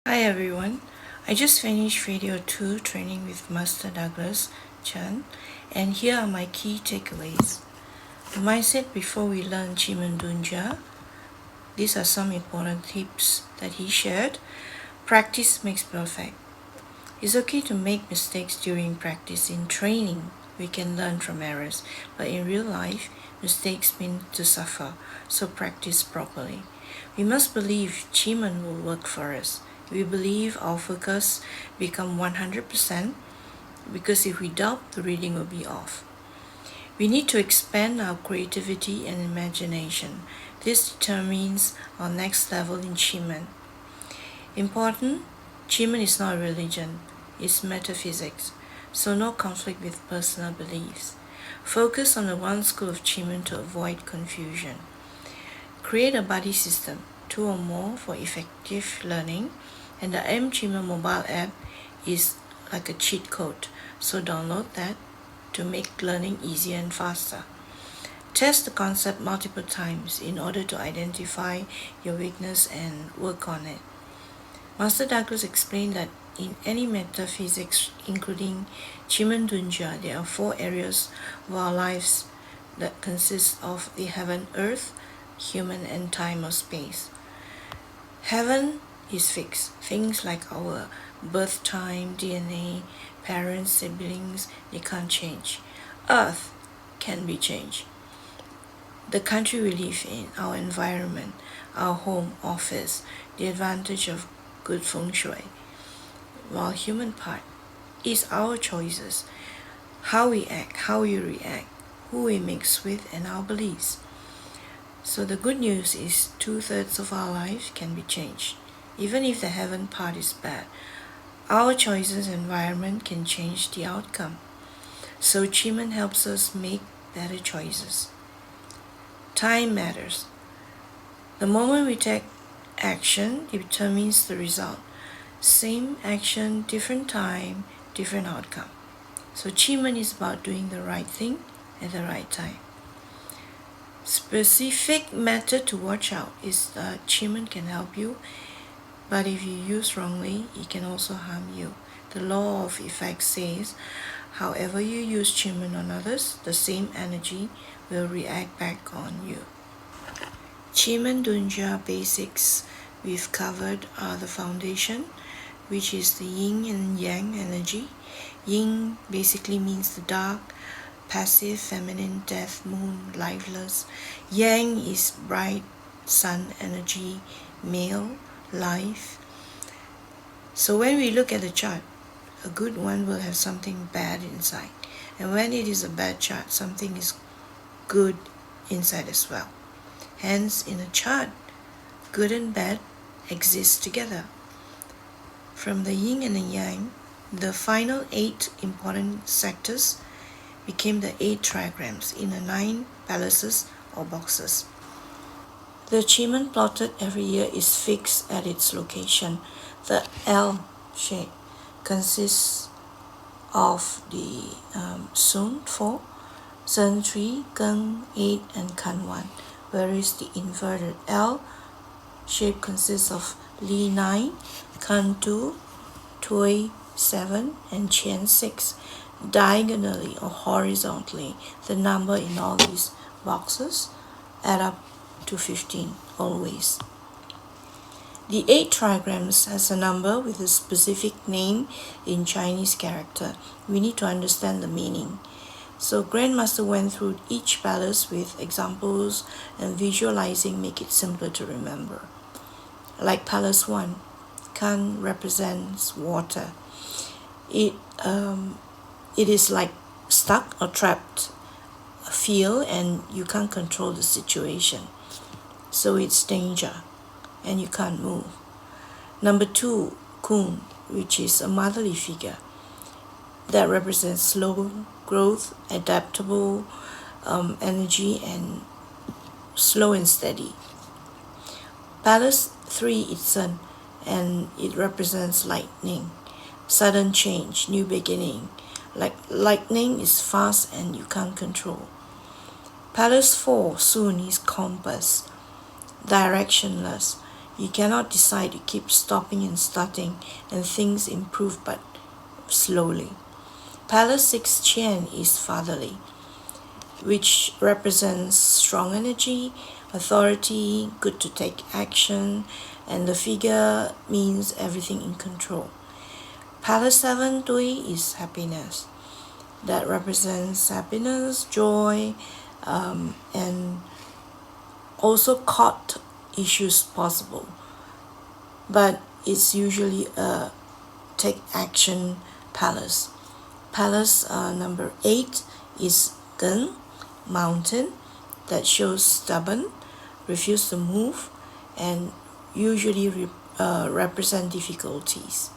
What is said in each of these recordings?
Hi everyone, I just finished video 2 training with Master Douglas Chan, and here are my key takeaways. The mindset before we learn Qimen Dunja. These are some important tips that he shared. Practice makes perfect. It's okay to make mistakes during practice. In training, we can learn from errors, but in real life, mistakes mean to suffer, so practice properly. We must believe Qimen will work for us. We believe our focus become 100% because if we doubt, the reading will be off. We need to expand our creativity and imagination. This determines our next level in Qimen. Important, Qimen is not a religion, it's metaphysics, so no conflict with personal beliefs. Focus on the one school of Qimen to avoid confusion. Create a buddy system, 2 or more for effective learning, and the Qimen mobile app is like a cheat code, so download that to make learning easier and faster. Test the concept multiple times in order to identify your weakness and work on it. Master Douglas explained that in any metaphysics, including Qimen Dunja, there are 4 areas of our lives that consist of the heaven, earth, human, and time or space. Heaven is fixed. Things like our birth time, DNA, parents, siblings, they can't change. Earth can be changed. The country we live in, our environment, our home, office, the advantage of good feng shui. While human part is our choices, how we act, how we react, who we mix with, and our beliefs. So the good news is 2/3 of our lives can be changed. Even if the heaven part is bad, our choices and environment can change the outcome. So Qimen helps us make better choices. Time matters. The moment we take action determines the result. Same action, different time, different outcome. So Qimen is about doing the right thing at the right time. Specific method to watch out is that Qimen can help you, but if you use wrongly, it can also harm you. The law of effect says, however you use Qimen on others, the same energy will react back on you. Qimen Dunja basics we've covered are the foundation, which is the Yin and Yang energy. Yin basically means the dark, passive, feminine, death, moon, lifeless. Yang is bright, sun energy, male, life. So when we look at the chart, a good one will have something bad inside. And when it is a bad chart, something is good inside as well. Hence, in a chart, good and bad exist together. From the yin and the yang, the final 8 important sectors became the 8 trigrams in the 9 palaces or boxes. The Qimen plotted every year is fixed at its location. The L shape consists of the Sun 4, Zhen 3, Geng 8, and Kan 1, whereas the inverted L shape consists of Li 9, Kan 2, Tui 7, and Qian 6. Diagonally or horizontally, the number in all these boxes add up to 15 always. The 8 trigrams has a number with a specific name in Chinese character. We need to understand the meaning. So Grandmaster went through each palace with examples, and visualizing make it simpler to remember. Like Palace 1, Kan represents water. It is like stuck or trapped feel, and you can't control the situation. So it's danger and you can't move. Number 2, Kun, which is a motherly figure that represents slow growth, adaptable energy, and slow and steady. Palace 3 is Sun, and it represents lightning, sudden change, new beginning. Like lightning is fast and you can't control. Palace 4 soon is compass, directionless. You cannot decide, you keep stopping and starting, and things improve but slowly. Palace 6 Qimen is fatherly, which represents strong energy, authority, good to take action, and the figure means everything in control. Palace 7 Tui is happiness. That represents happiness, joy, and also caught issues possible. But it's usually a take action palace. Palace number 8 is Gun, mountain, that shows stubborn, refuse to move, and usually represent difficulties.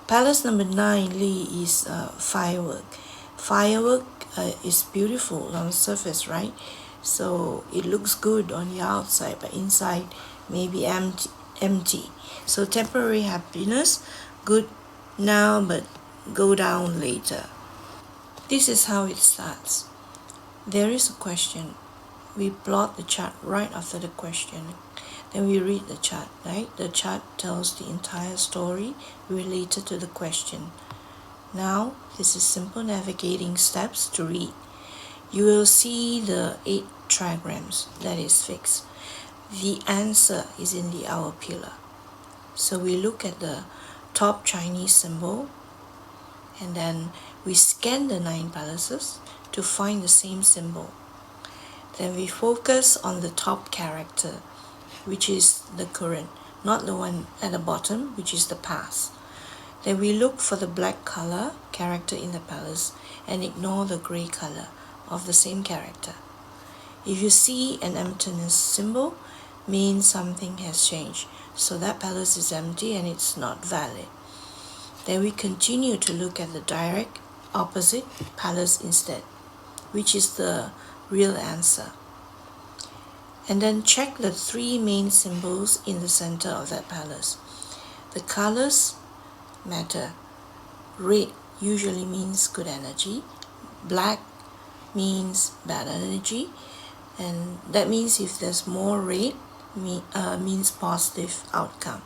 Palace number 9, Li, is firework. Firework is beautiful on the surface, right? So it looks good on the outside, but inside may be empty. So temporary happiness, good now but go down later. This is how it starts. There is a question. We plot the chart right after the question. Then we read the chart, right? The chart tells the entire story related to the question. Now, this is simple navigating steps to read. You will see the 8 trigrams, that is fixed. The answer is in the hour pillar. So we look at the top Chinese symbol, and then we scan the 9 palaces to find the same symbol. Then we focus on the top character, which is the current, not the one at the bottom, which is the past. Then we look for the black color character in the palace and ignore the gray color of the same character. If you see an emptiness symbol, means something has changed. So that palace is empty and it's not valid. Then we continue to look at the direct opposite palace instead, which is the real answer. And then check the 3 main symbols in the center of that palace. The colors matter. Red usually means good energy. Black means bad energy. And that means if there's more red, means positive outcome.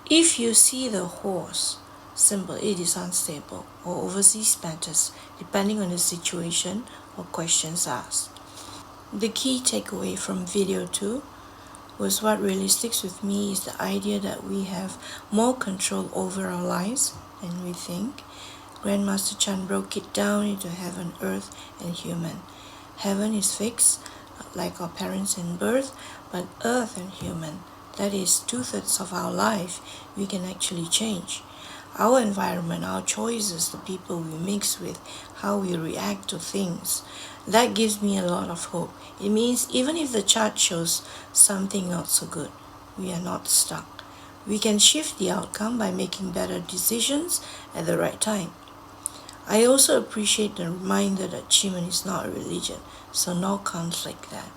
If you see the horse symbol, it is unstable or overseas matters, depending on the situation or questions asked. The key takeaway from video 2 was what really sticks with me is the idea that we have more control over our lives than we think. Grandmaster Chan broke it down into heaven, earth, and human. Heaven is fixed, like our parents in birth, but earth and human, that is 2/3 of our life, we can actually change. Our environment, our choices, the people we mix with, how we react to things, that gives me a lot of hope. It means even if the chart shows something not so good, we are not stuck. We can shift the outcome by making better decisions at the right time. I also appreciate the reminder that Qimen is not a religion, so no conflict there.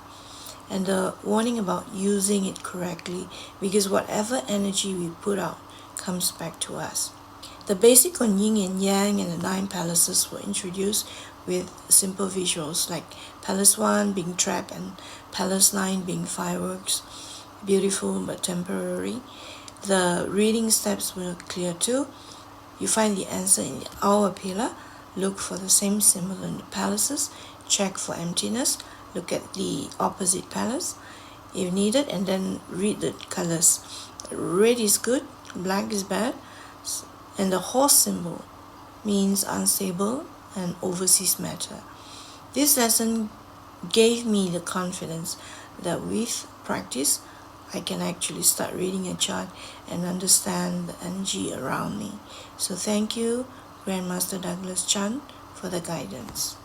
And the warning about using it correctly, because whatever energy we put out comes back to us. The basic on Yin and Yang and the 9 palaces were introduced with simple visuals like Palace 1 being trap and Palace 9 being fireworks, beautiful but temporary. The reading steps were clear too. You find the answer in the hour pillar, look for the same symbol in the palaces, check for emptiness, look at the opposite palace if needed, and then read the colors. Red is good, black is bad, and the horse symbol means unstable and overseas matter. This lesson gave me the confidence that with practice, I can actually start reading a chart and understand the energy around me. So thank you, Grandmaster Douglas Chan, for the guidance.